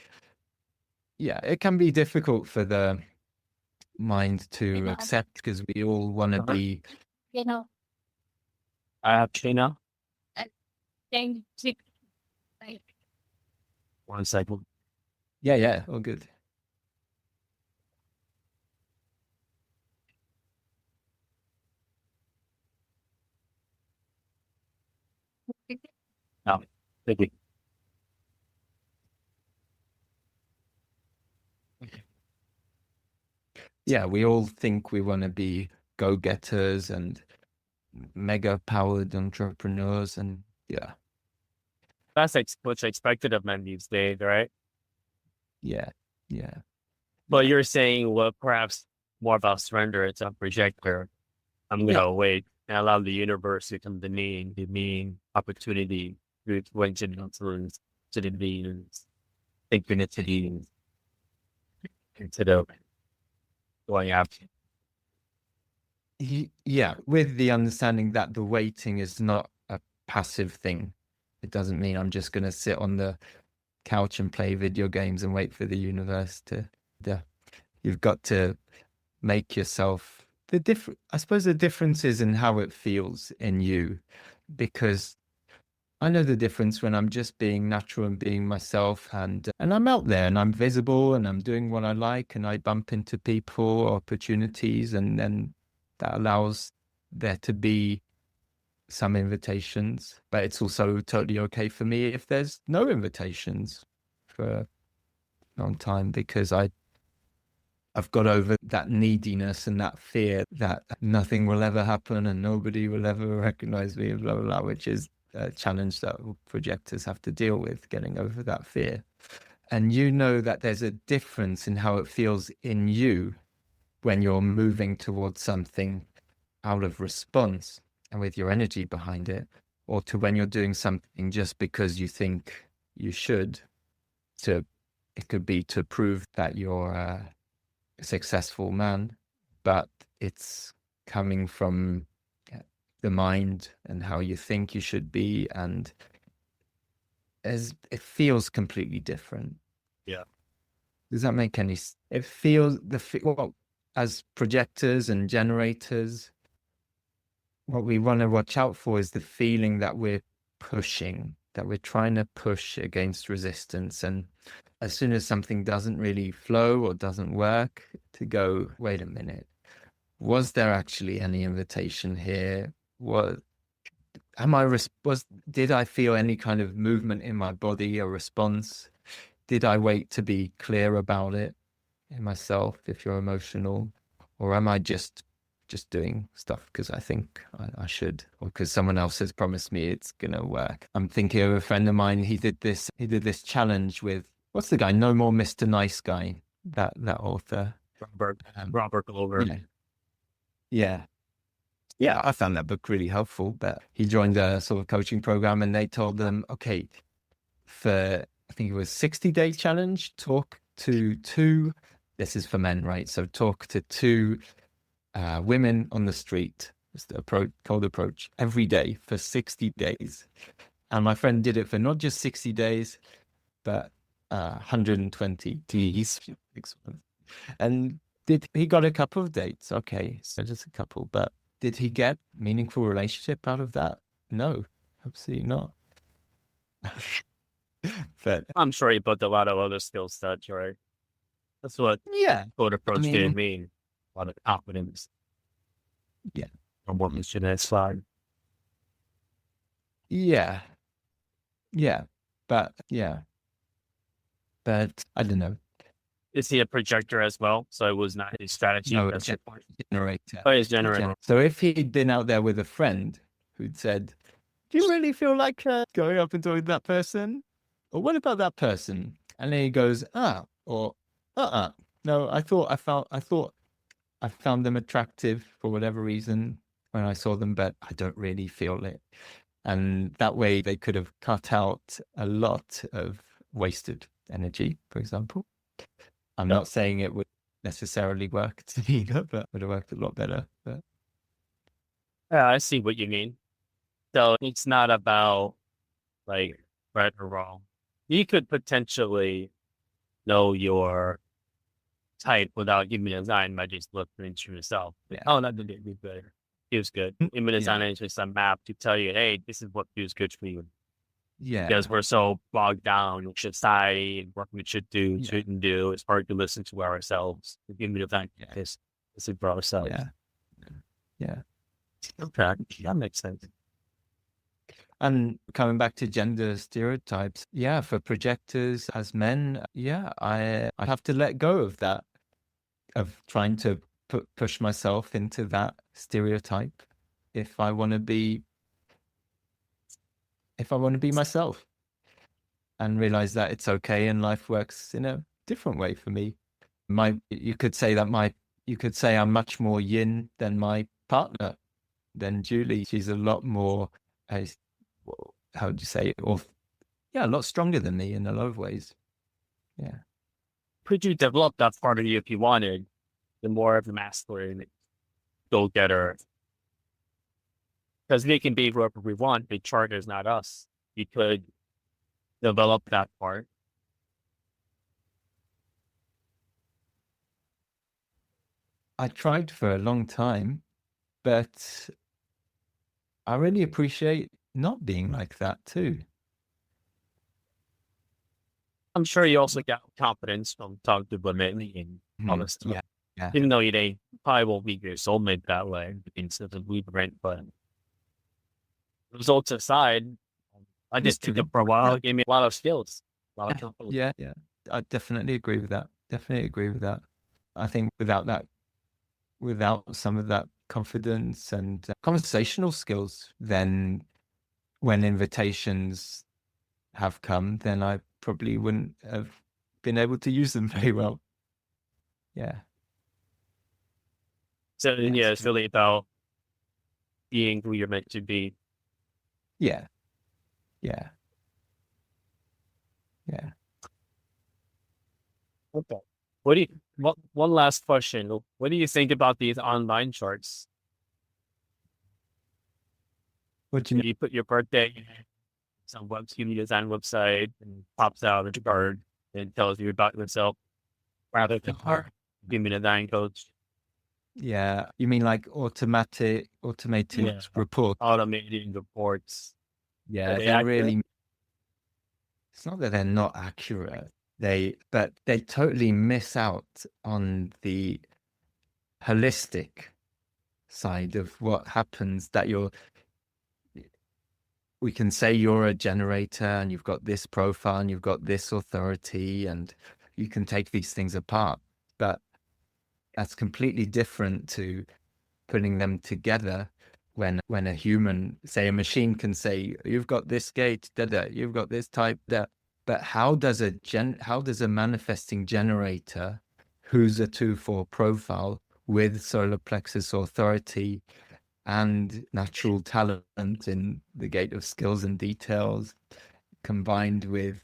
difficult for the mind to accept because we all want to be. I have China. 1 second. Yeah, all good. No, thank you. Yeah, we all think we want to be go-getters and mega-powered entrepreneurs, and That's what's expected of men these days, right? Yeah. But you're saying, well, perhaps more about surrender. It's a projector. I'm going to wait and allow the universe to come to me, the mean opportunity, coincidence, to the means, infinity, instead of going after. Yeah, with the understanding that the waiting is not a passive thing. It doesn't mean I'm just going to sit on the couch and play video games and wait for the universe to. Yeah, you've got to make yourself I suppose the difference is in how it feels in you, because I know the difference when I'm just being natural and being myself, and I'm out there and I'm visible and I'm doing what I like, and I bump into people, opportunities, and then that allows there to be some invitations. But it's also totally okay for me if there's no invitations for a long time, because I've got over that neediness and that fear that nothing will ever happen and nobody will ever recognize me, blah, blah, blah, which is a challenge that projectors have to deal with, getting over that fear. And you know that there's a difference in how it feels in you when you're moving towards something out of response and with your energy behind it, or to when you're doing something just because you think you should. It could be to prove that you're a successful man, but it's coming from the mind and how you think you should be, and it feels completely different. Yeah. Does that make any sense? It feels well, as projectors and generators, what we want to watch out for is the feeling that we're pushing, that we're trying to push against resistance. And as soon as something doesn't really flow or doesn't work, to go, wait a minute, was there actually any invitation here? Did I feel any kind of movement in my body, a response? Did I wait to be clear about it in myself if you're emotional? Or am I just doing stuff because I think I should, or because someone else has promised me it's gonna work? I'm thinking of a friend of mine. He did this challenge with, what's the guy? No More Mr. Nice Guy. That author. Robert Glover. Yeah. I found that book really helpful. But he joined a sort of coaching program, and they told them, okay, for I think it was 60-day challenge, talk to two. This is for men, right? So talk to two women on the street. It's the cold approach every day for 60 days. And my friend did it for not just 60 days, but 120 days. And he got a couple of dates? Okay, so just a couple. But did he get meaningful relationship out of that? No, absolutely not. But I'm sure he built a lot of other skill sets, right? That's what cold approach did mean. A lot of confidence. Yeah. On what mission is slide. Yeah. But I don't know. Is he a projector as well? So it was not his strategy. No, it's generator. Oh, he's generator. So if he'd been out there with a friend who'd said, do you really feel like going up and talking to that person? Or what about that person? And then he goes, or no, I thought I found them attractive for whatever reason when I saw them, but I don't really feel it. And that way they could have cut out a lot of wasted energy, for example. I'm not saying it would necessarily work to either, but it would have worked a lot better. But yeah, I see what you mean. So it's not about like right or wrong. You could potentially know your type without human design by just looking into yourself. Yeah. Oh, that didn't be good. Feels good. Human design is just a map to tell you, hey, this is what feels good for you. Yeah. Because we're so bogged down in society and what we should do, shouldn't do. It's hard to listen to ourselves. The human design is for ourselves. Yeah. Okay, that makes sense. And coming back to gender stereotypes, for projectors as men, I have to let go of that, of trying to push myself into that stereotype if I want to be myself, and realize that it's okay and life works in a different way for me. You could say I'm much more yin than my partner, than Julie. She's a lot more, how would you say it? A lot stronger than me in a lot of ways. Yeah. Could you develop that part of you if you wanted, the more of the masculine? go-getter, because we can be whoever we want. The chart is not us. We could develop that part. I tried for a long time, but I really appreciate not being like that too. I'm sure you also got confidence from talking to women and all this stuff. Yeah. Even though they probably won't be your soulmate that way, instead of blueprint, but results aside, I just took it for a while. It gave me a lot of skills, a lot of confidence. Yeah. I definitely agree with that. I think without some of that confidence and conversational skills, then when invitations have come, then I probably wouldn't have been able to use them very well. Yeah. So yeah, it's really about being who you're meant to be. Yeah. Okay. One last question. What do you think about these online charts? What do you mean? You put your birthday in some human design website and pops out a card and tells you about yourself rather than our human design coach. Yeah. You mean like automated report? Automated reports. Yeah, they're really. It's not that they're not accurate. But they totally miss out on the holistic side of what happens. We can say you're a generator and you've got this profile and you've got this authority, and you can take these things apart. But that's completely different to putting them together when a human, say a machine, can say, you've got this gate, you've got this type, but how does a manifesting generator who's a 2-4 profile with solar plexus authority and natural talent in the gate of skills and details, combined with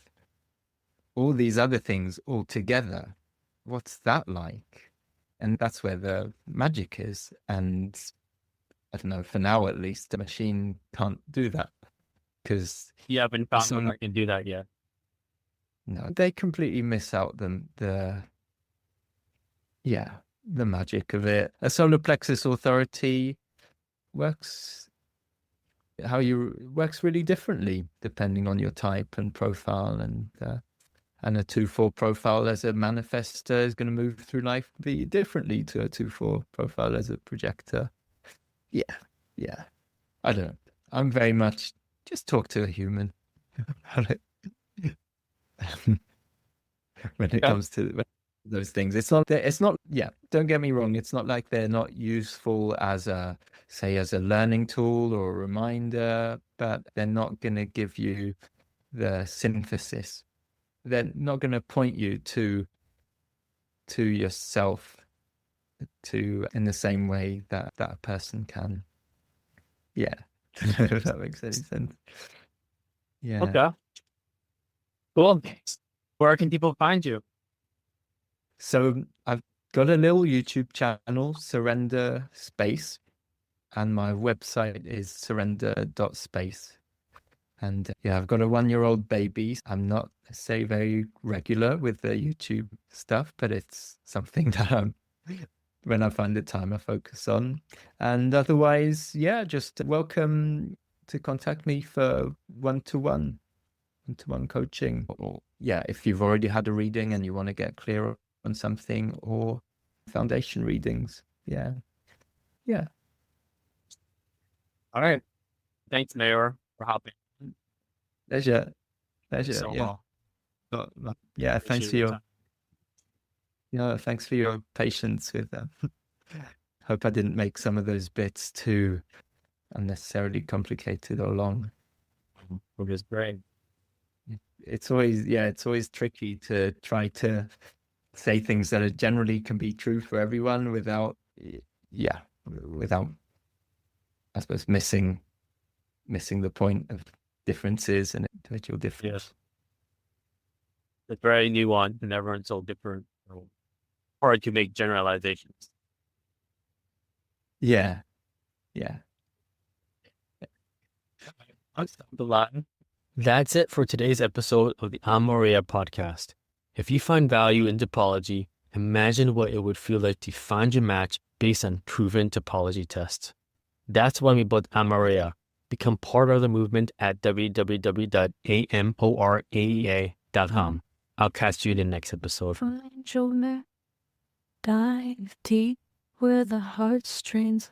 all these other things all together, what's that like? And that's where the magic is. And I don't know, for now at least, the machine can't do that, because you haven't found someone that can do that yet. No, they completely miss out the magic of it. A solar plexus authority works really differently depending on your type and profile, and a 2-4 profile as a manifestor is going to move through life completely differently to a 2-4 profile as a projector. Yeah. I don't know. I'm very much just talk to a human about it. When it comes to those things, don't get me wrong, it's not like they're not useful as a learning tool or a reminder, but they're not going to give you the synthesis. They're not going to point you to yourself in the same way that a person can. Yeah. If that makes any sense. Yeah. Okay. Cool. Where can people find you? So I've got a little YouTube channel, Surrender Space, and my website is surrender.space. And I've got a 1-year-old baby. I'm not, say, very regular with the YouTube stuff, but it's something that when I find the time, I focus on. And otherwise, just welcome to contact me for one-to-one coaching, or if you've already had a reading and you want to get clearer on something, or foundation readings. Yeah. All right. Thanks, Mayor, for hopping. Pleasure. So, Thanks for your patience with that. Hope I didn't make some of those bits too unnecessarily complicated or long. It was great. It's always tricky to try to say things that generally can be true for everyone without I suppose missing the point of differences and individual differences. Yes. It's very nuanced and everyone's so different. Hard to make generalizations. Yeah. Yeah. The Latin. That's it for today's episode of the Amoraea Podcast. If you find value in topology, imagine what it would feel like to find your match based on proven topology tests. That's why we built Amoraea. Become part of the movement at www.amoraea.com. I'll catch you in the next episode. Find your match, dive deep where the heartstrings